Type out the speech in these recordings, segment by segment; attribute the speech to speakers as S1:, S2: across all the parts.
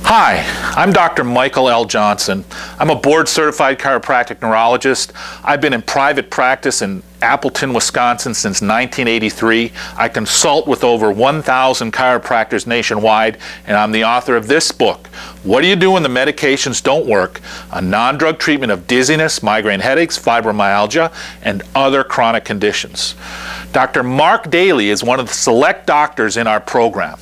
S1: Hi, I'm Dr. Michael L. Johnson. I'm a board-certified chiropractic neurologist. I've been in private practice in Appleton, Wisconsin since 1983. I consult with over 1,000 chiropractors nationwide, and I'm the author of this book, What Do You Do When the Medications Don't Work? A non-drug treatment of dizziness, migraine headaches, fibromyalgia, and other chronic conditions. Dr. Mark Daly is one of the select doctors in our program.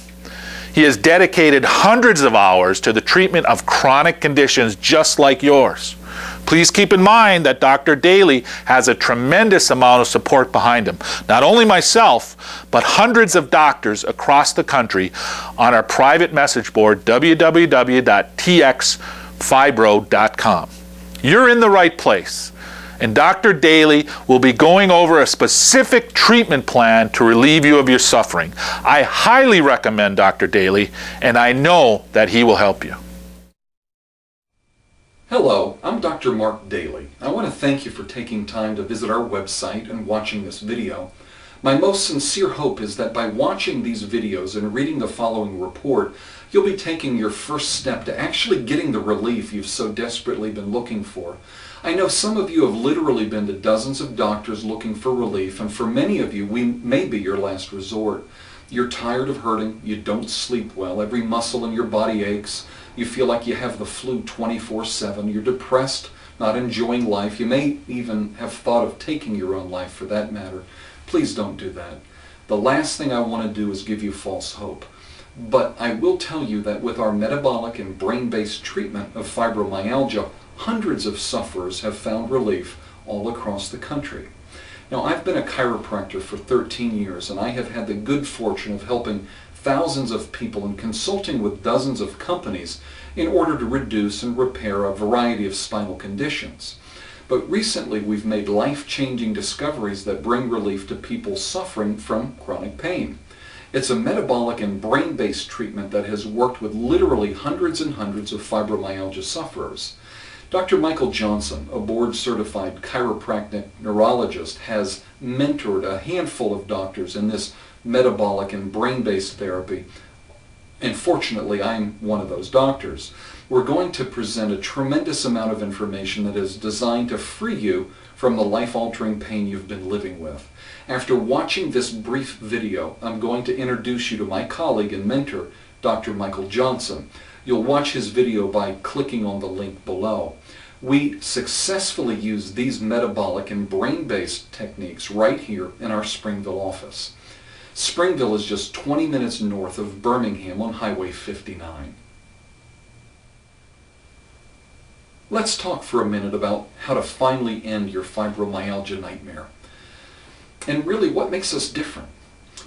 S1: He has dedicated hundreds of hours to the treatment of chronic conditions just like yours. Please keep in mind that Dr. Daly has a tremendous amount of support behind him. Not only myself, but hundreds of doctors across the country on our private message board, www.txfibro.com. You're in the right place. And Dr. Daly will be going over a specific treatment plan to relieve you of your suffering. I highly recommend Dr. Daly, and I know that he will help you.
S2: Hello, I'm Dr. Mark Daly. I want to thank you for taking time to visit our website and watching this video. My most sincere hope is that by watching these videos and reading the following report, you'll be taking your first step to actually getting the relief you've so desperately been looking for. I know some of you have literally been to dozens of doctors looking for relief, and for many of you, we may be your last resort. You're tired of hurting, you don't sleep well, every muscle in your body aches, you feel like you have the flu 24/7, you're depressed, not enjoying life, you may even have thought of taking your own life for that matter. Please don't do that. The last thing I want to do is give you false hope. But I will tell you that with our metabolic and brain-based treatment of fibromyalgia, hundreds of sufferers have found relief all across the country. Now, I've been a chiropractor for 13 years, and I have had the good fortune of helping thousands of people and consulting with dozens of companies in order to reduce and repair a variety of spinal conditions. But recently, we've made life-changing discoveries that bring relief to people suffering from chronic pain. It's a metabolic and brain-based treatment that has worked with literally hundreds and hundreds of fibromyalgia sufferers. Dr. Michael Johnson, a board-certified chiropractic neurologist, has mentored a handful of doctors in this metabolic and brain-based therapy, and fortunately I'm one of those doctors. We're going to present a tremendous amount of information that is designed to free you from the life-altering pain you've been living with. After watching this brief video, I'm going to introduce you to my colleague and mentor, Dr. Michael Johnson. You'll watch his video by clicking on the link below. We successfully use these metabolic and brain-based techniques right here in our Springville office. Springville is just 20 minutes north of Birmingham on Highway 59. Let's talk for a minute about how to finally end your fibromyalgia nightmare. And really, what makes us different?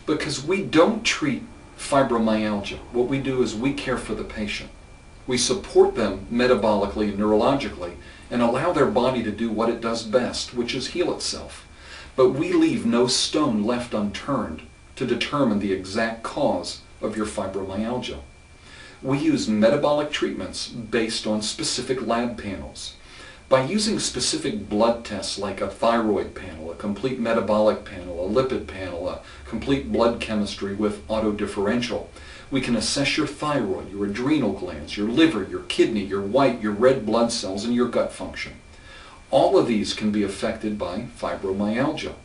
S2: Because we don't treat fibromyalgia. What we do is we care for the patient. We support them metabolically and neurologically and allow their body to do what it does best, which is heal itself. But we leave no stone left unturned to determine the exact cause of your fibromyalgia. We use metabolic treatments based on specific lab panels. By using specific blood tests like a thyroid panel, a complete metabolic panel, a lipid panel, a complete blood chemistry with autodifferential, we can assess your thyroid, your adrenal glands, your liver, your kidney, your white, your red blood cells, and your gut function. All of these can be affected by fibromyalgia.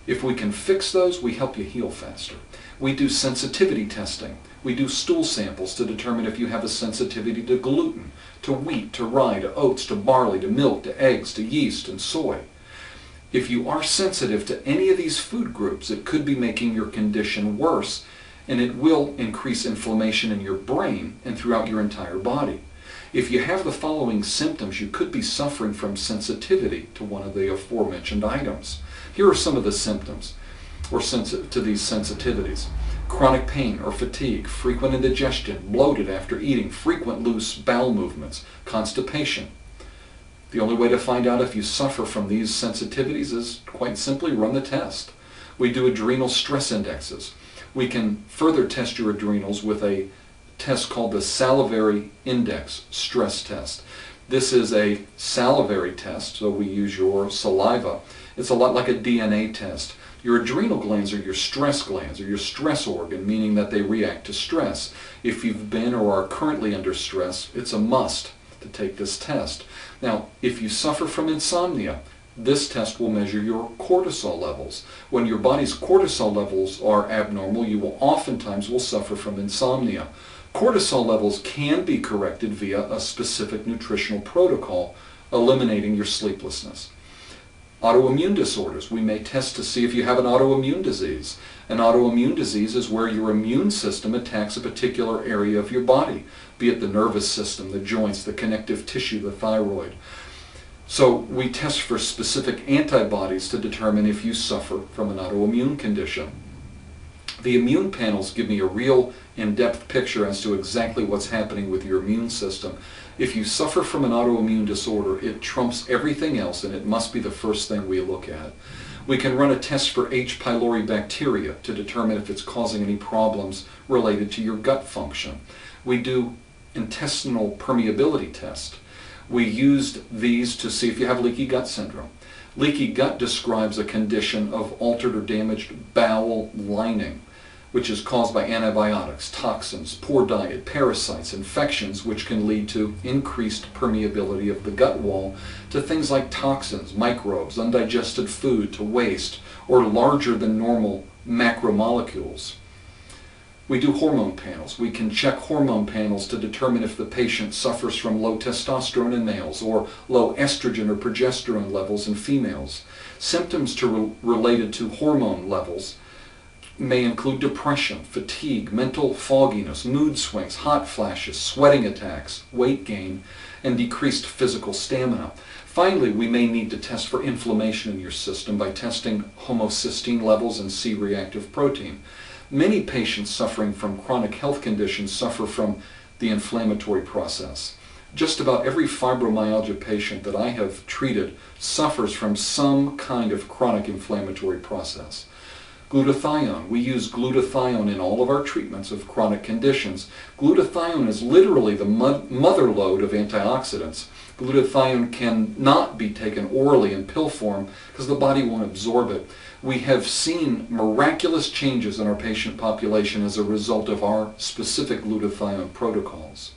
S2: If we can fix those, we help you heal faster. We do sensitivity testing. We do stool samples to determine if you have a sensitivity to gluten, to wheat, to rye, to oats, to barley, to milk, to eggs, to yeast, and soy. If you are sensitive to any of these food groups, it could be making your condition worse, and it will increase inflammation in your brain and throughout your entire body. If you have the following symptoms, you could be suffering from sensitivity to one of the aforementioned items. Here are some of the symptoms or to these sensitivities. Chronic pain or fatigue, frequent indigestion, bloated after eating, frequent loose bowel movements, constipation. The only way to find out if you suffer from these sensitivities is quite simply run the test. We do adrenal stress indexes. We can further test your adrenals with a test called the salivary index stress test. This is a salivary test, so we use your saliva. It's a lot like a DNA test. Your adrenal glands are your stress glands, or your stress organ, meaning that they react to stress. If you've been or are currently under stress, it's a must to take this test. Now, if you suffer from insomnia, this test will measure your cortisol levels. When your body's cortisol levels are abnormal, you will oftentimes suffer from insomnia. Cortisol levels can be corrected via a specific nutritional protocol, eliminating your sleeplessness. Autoimmune disorders. We may test to see if you have an autoimmune disease. An autoimmune disease is where your immune system attacks a particular area of your body, be it the nervous system, the joints, the connective tissue, the thyroid. So we test for specific antibodies to determine if you suffer from an autoimmune condition. The immune panels give me a real in-depth picture as to exactly what's happening with your immune system. If you suffer from an autoimmune disorder, it trumps everything else, and it must be the first thing we look at. We can run a test for H. pylori bacteria to determine if it's causing any problems related to your gut function. We do intestinal permeability test. We used these to see if you have leaky gut syndrome. Leaky gut describes a condition of altered or damaged bowel lining, which is caused by antibiotics, toxins, poor diet, parasites, infections, which can lead to increased permeability of the gut wall to things like toxins, microbes, undigested food, to waste, or larger than normal macromolecules. We do hormone panels. We can check hormone panels to determine if the patient suffers from low testosterone in males or low estrogen or progesterone levels in females. Symptoms related to hormone levels may include depression, fatigue, mental fogginess, mood swings, hot flashes, sweating attacks, weight gain, and decreased physical stamina. Finally, we may need to test for inflammation in your system by testing homocysteine levels and C-reactive protein. Many patients suffering from chronic health conditions suffer from the inflammatory process. Just about every fibromyalgia patient that I have treated suffers from some kind of chronic inflammatory process. Glutathione. We use glutathione in all of our treatments of chronic conditions. Glutathione is literally the mother lode of antioxidants. Glutathione cannot be taken orally in pill form because the body won't absorb it. We have seen miraculous changes in our patient population as a result of our specific glutathione protocols.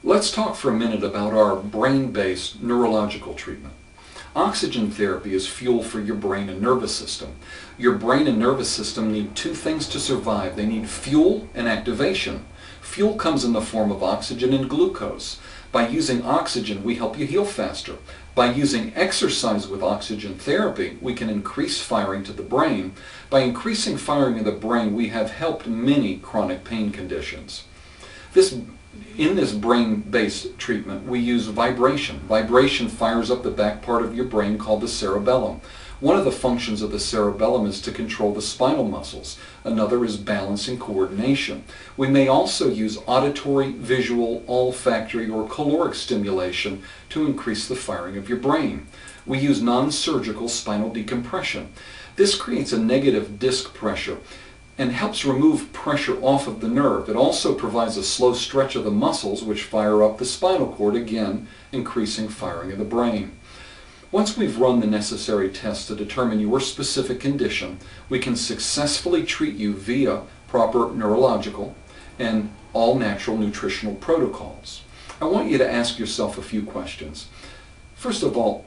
S2: Let's talk for a minute about our brain-based neurological treatment. Oxygen therapy is fuel for your brain and nervous system. Your brain and nervous system need two things to survive. They need fuel and activation. Fuel comes in the form of oxygen and glucose. By using oxygen, we help you heal faster. By using exercise with oxygen therapy, we can increase firing to the brain. By increasing firing in the brain, we have helped many chronic pain conditions. In this brain-based treatment, we use vibration. Vibration fires up the back part of your brain called the cerebellum. One of the functions of the cerebellum is to control the spinal muscles. Another is balance and coordination. We may also use auditory, visual, olfactory, or caloric stimulation to increase the firing of your brain. We use non-surgical spinal decompression. This creates a negative disc pressure and helps remove pressure off of the nerve. It also provides a slow stretch of the muscles which fire up the spinal cord, again increasing firing of the brain. Once we've run the necessary tests to determine your specific condition, we can successfully treat you via proper neurological and all-natural nutritional protocols. I want you to ask yourself a few questions. First of all,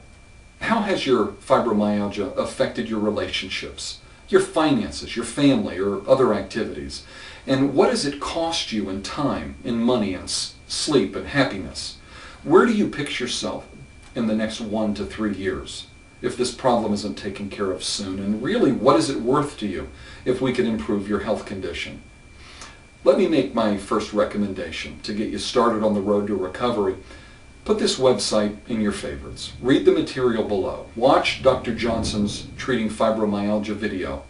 S2: how has your fibromyalgia affected your relationships, your finances, your family, or other activities? And what does it cost you in time, in money, and sleep, and happiness? Where do you picture yourself in the next 1 to 3 years if this problem isn't taken care of soon? And really, what is it worth to you if we can improve your health condition? Let me make my first recommendation to get you started on the road to recovery. Put this website in your favorites. Read the material below. Watch Dr. Johnson's Treating Fibromyalgia video.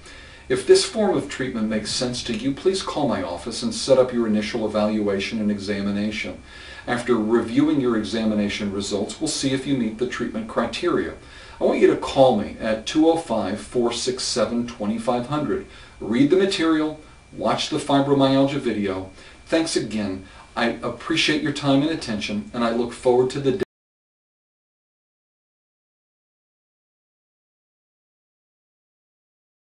S2: If this form of treatment makes sense to you, please call my office and set up your initial evaluation and examination. After reviewing your examination results, we'll see if you meet the treatment criteria. I want you to call me at 205-467-2500. Read the material, watch the fibromyalgia video. Thanks again. I appreciate your time and attention, and I look forward to the day